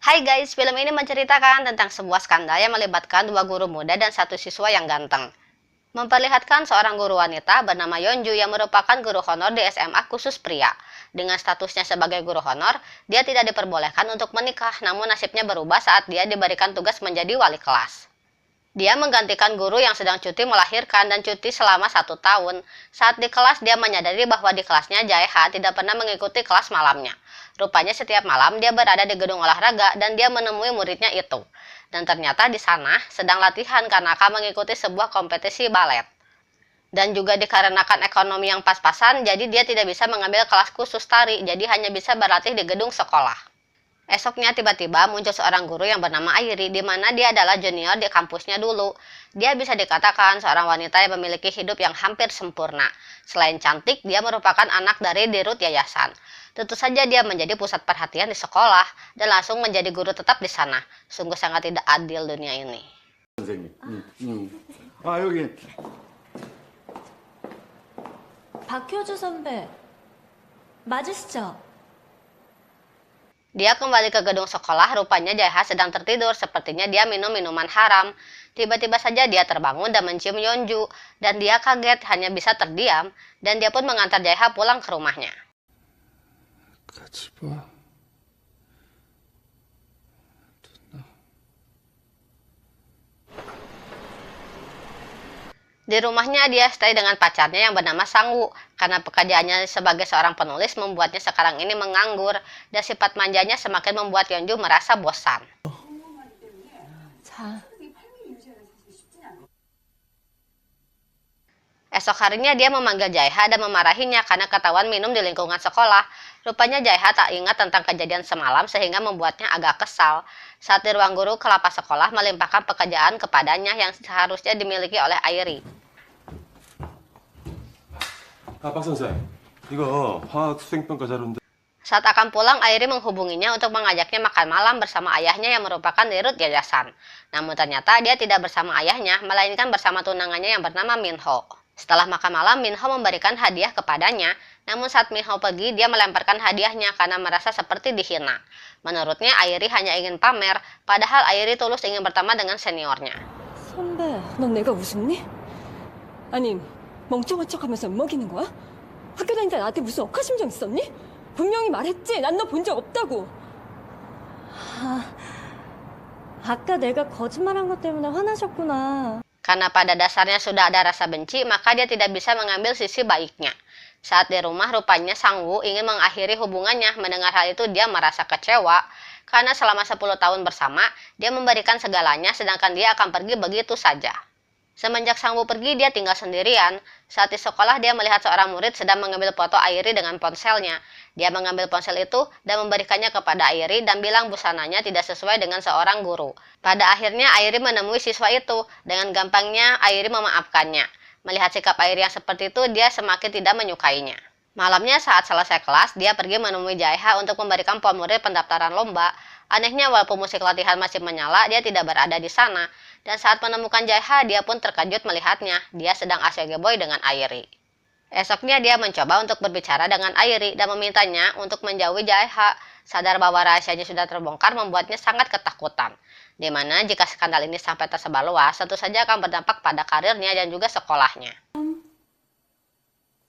Hai guys, film ini menceritakan tentang sebuah skandal yang melibatkan dua guru muda dan satu siswa yang ganteng. Memperlihatkan seorang guru wanita bernama Yeonju yang merupakan guru honor di SMA khusus pria. Dengan statusnya sebagai guru honor, dia tidak diperbolehkan untuk menikah, namun nasibnya berubah saat dia diberikan tugas menjadi wali kelas. Dia menggantikan guru yang sedang cuti melahirkan dan cuti selama 1 tahun. Saat di kelas, dia menyadari bahwa di kelasnya Jaeha tidak pernah mengikuti kelas malamnya. Rupanya setiap malam dia berada di gedung olahraga dan dia menemui muridnya itu. Dan ternyata di sana sedang latihan karena akan mengikuti sebuah kompetisi balet. Dan juga dikarenakan ekonomi yang pas-pasan, jadi dia tidak bisa mengambil kelas khusus tari, jadi hanya bisa berlatih di gedung sekolah. Esoknya tiba-tiba muncul seorang guru yang bernama Airi, di mana dia adalah junior di kampusnya dulu. Dia bisa dikatakan seorang wanita yang memiliki hidup yang hampir sempurna. Selain cantik, dia merupakan anak dari dirut yayasan. Tentu saja dia menjadi pusat perhatian di sekolah dan langsung menjadi guru tetap di sana. Sungguh sangat tidak adil dunia ini. 선생님. 여기. 박효주 선배, 맞으시죠? Dia kembali ke gedung sekolah, rupanya Jaeha sedang tertidur, sepertinya dia minum minuman haram. Tiba-tiba saja dia terbangun dan mencium Yeonju, dan dia kaget hanya bisa terdiam, dan dia pun mengantar Jaeha pulang ke rumahnya. 같이 봐. Di rumahnya dia stay dengan pacarnya yang bernama Sangwoo, karena pekerjaannya sebagai seorang penulis membuatnya sekarang ini menganggur, dan sifat manjanya semakin membuat Yeonju merasa bosan. 자, Esok harinya dia memanggil Jaeha dan memarahinya karena ketahuan minum di lingkungan sekolah. Rupanya Jaeha tak ingat tentang kejadian semalam sehingga membuatnya agak kesal. Saat di ruang guru, kelapas sekolah melimpahkan pekerjaan kepadanya yang seharusnya dimiliki oleh Airi. 박 선생. 이거 화학 수행평가 자료인데. Saat akan pulang, Airi menghubunginya untuk mengajaknya makan malam bersama ayahnya yang merupakan dirut yayasan. Namun ternyata dia tidak bersama ayahnya, melainkan bersama tunangannya yang bernama Minho. Setelah makan malam, Minho memberikan hadiah kepadanya. Namun saat Minho pergi, dia melemparkan hadiahnya karena merasa seperti dihina. Menurutnya, Airi hanya ingin pamer, padahal Airi tulus ingin berteman dengan seniornya. 선배, 넌 내가 우습니? 아니, 멍청한 척하면서 먹이는 거야? 학교 다닐 때 나한테 무슨 억하심정 있었니? 분명히 말했지. 난 너 본 적 없다고. 아까 내가 거짓말한 것 때문에 화나셨구나. Karena pada dasarnya sudah ada rasa benci, maka dia tidak bisa mengambil sisi baiknya. Saat di rumah, rupanya Sangwoo ingin mengakhiri hubungannya. Mendengar hal itu, dia merasa kecewa. Karena selama 10 tahun bersama, dia memberikan segalanya, sedangkan dia akan pergi begitu saja. Semenjak Sangwoo pergi, dia tinggal sendirian. Saat di sekolah, dia melihat seorang murid sedang mengambil foto Airi dengan ponselnya. Dia mengambil ponsel itu dan memberikannya kepada Airi dan bilang busananya tidak sesuai dengan seorang guru. Pada akhirnya, Airi menemui siswa itu. Dengan gampangnya, Airi memaafkannya. Melihat sikap Airi yang seperti itu, dia semakin tidak menyukainya. Malamnya saat selesai kelas, dia pergi menemui Jaeha untuk memberikan formulir pendaftaran lomba. Anehnya, walaupun musik latihan masih menyala, dia tidak berada di sana. Dan saat menemukan Jaeha, dia pun terkejut melihatnya. Dia sedang asyik boy dengan Airi. Esoknya dia mencoba untuk berbicara dengan Airi dan memintanya untuk menjauhi Jaeha. Sadar bahwa rahasianya sudah terbongkar membuatnya sangat ketakutan. Di mana jika skandal ini sampai tersebar luas, tentu saja akan berdampak pada karirnya dan juga sekolahnya.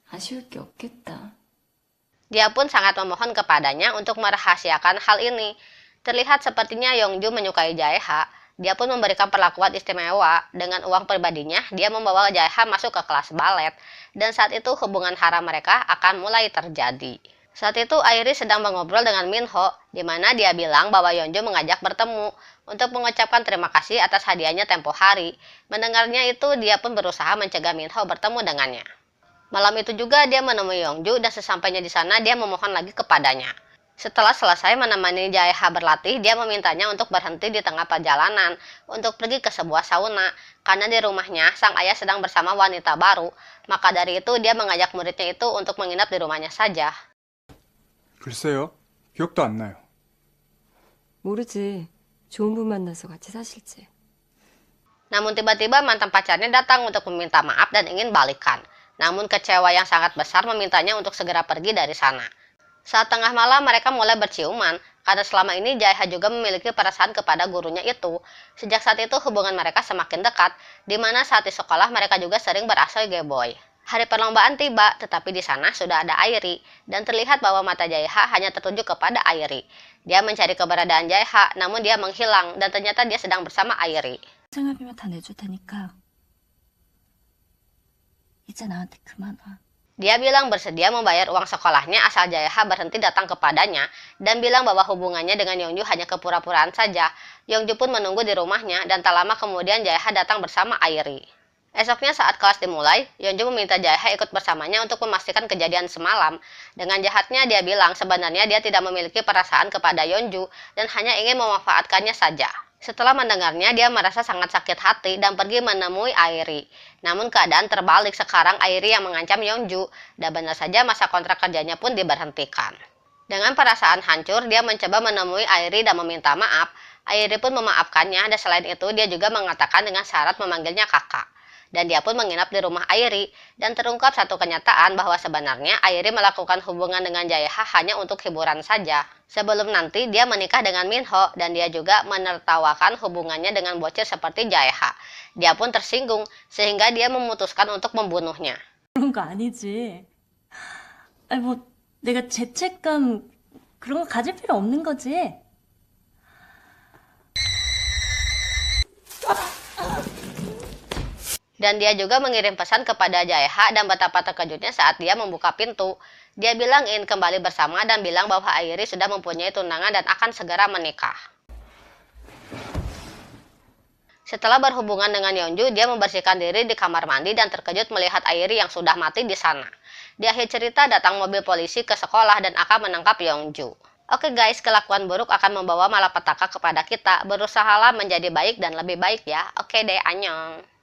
아쉬울 게 없겠다. Dia pun sangat memohon kepadanya untuk merahasiakan hal ini. Terlihat sepertinya Yeonju menyukai Jaeha. Dia pun memberikan perlakuan istimewa. Dengan uang pribadinya, dia membawa Jaeha masuk ke kelas balet. Dan saat itu hubungan haram mereka akan mulai terjadi. Saat itu Airi sedang mengobrol dengan Minho, di mana dia bilang bahwa Yeonju mengajak bertemu untuk mengucapkan terima kasih atas hadiahnya tempo hari. Mendengarnya itu, dia pun berusaha mencegah Minho bertemu dengannya. Malam itu juga dia menemui Yeonju dan sesampainya di sana dia memohon lagi kepadanya. Setelah selesai menemani Jaeha berlatih, dia memintanya untuk berhenti di tengah perjalanan untuk pergi ke sebuah sauna. Karena di rumahnya, sang ayah sedang bersama wanita baru. Maka dari itu, dia mengajak muridnya itu untuk menginap di rumahnya saja. 글쎄요. 기억도 안 나요. 모르지. 좋은 분 만나서 같이 사실지. Namun tiba-tiba mantan pacarnya datang untuk meminta maaf dan ingin balikan. Namun kecewa yang sangat besar memintanya untuk segera pergi dari sana. Saat tengah malam mereka mulai berciuman karena selama ini Jaeha juga memiliki perasaan kepada gurunya itu. Sejak saat itu hubungan mereka semakin dekat, di mana saat di sekolah mereka juga sering beraksi gay-boy. Hari perlombaan tiba, tetapi di sana sudah ada Airi, dan terlihat bahwa mata Jaeha hanya tertuju kepada Airi. Dia mencari keberadaan Jaeha, namun dia menghilang, dan ternyata dia sedang bersama Airi. 생활비만 다 내줄 테니까 이제 나한테 그만 와. Dia bilang bersedia membayar uang sekolahnya asal Jaeha berhenti datang kepadanya, dan bilang bahwa hubungannya dengan Yeonju hanya kepura-puraan saja. Yeonju pun menunggu di rumahnya, dan tak lama kemudian Jaeha datang bersama Airi. Esoknya saat kelas dimulai, Yeonju meminta Jaeha ikut bersamanya untuk memastikan kejadian semalam. Dengan jahatnya dia bilang sebenarnya dia tidak memiliki perasaan kepada Yeonju dan hanya ingin memanfaatkannya saja. Setelah mendengarnya, dia merasa sangat sakit hati dan pergi menemui Airi. Namun keadaan terbalik, sekarang Airi yang mengancam Yeonju, dan benar saja masa kontrak kerjanya pun diberhentikan. Dengan perasaan hancur, dia mencoba menemui Airi dan meminta maaf. Airi pun memaafkannya, dan selain itu dia juga mengatakan dengan syarat memanggilnya kakak. Dan dia pun menginap di rumah Airi, dan terungkap satu kenyataan bahwa sebenarnya Airi melakukan hubungan dengan Jaeha hanya untuk hiburan saja. Sebelum nanti dia menikah dengan Minho, dan dia juga menertawakan hubungannya dengan bocil seperti Jaeha. Dia pun tersinggung, sehingga dia memutuskan untuk membunuhnya. 그런 거 아니지. 아니 뭐 내가 죄책감 그런 거 가질 필요 없는 거지. Dan dia juga mengirim pesan kepada Jaeha dan betapa terkejutnya saat dia membuka pintu. Dia bilang ingin kembali bersama dan bilang bahwa Airi sudah mempunyai tunangan dan akan segera menikah. Setelah berhubungan dengan Yeonju, dia membersihkan diri di kamar mandi dan terkejut melihat Airi yang sudah mati di sana. Di akhir cerita datang mobil polisi ke sekolah dan akan menangkap Yeonju. Oke guys, kelakuan buruk akan membawa malapetaka kepada kita. Berusahalah menjadi baik dan lebih baik ya. Oke deh, annyeong.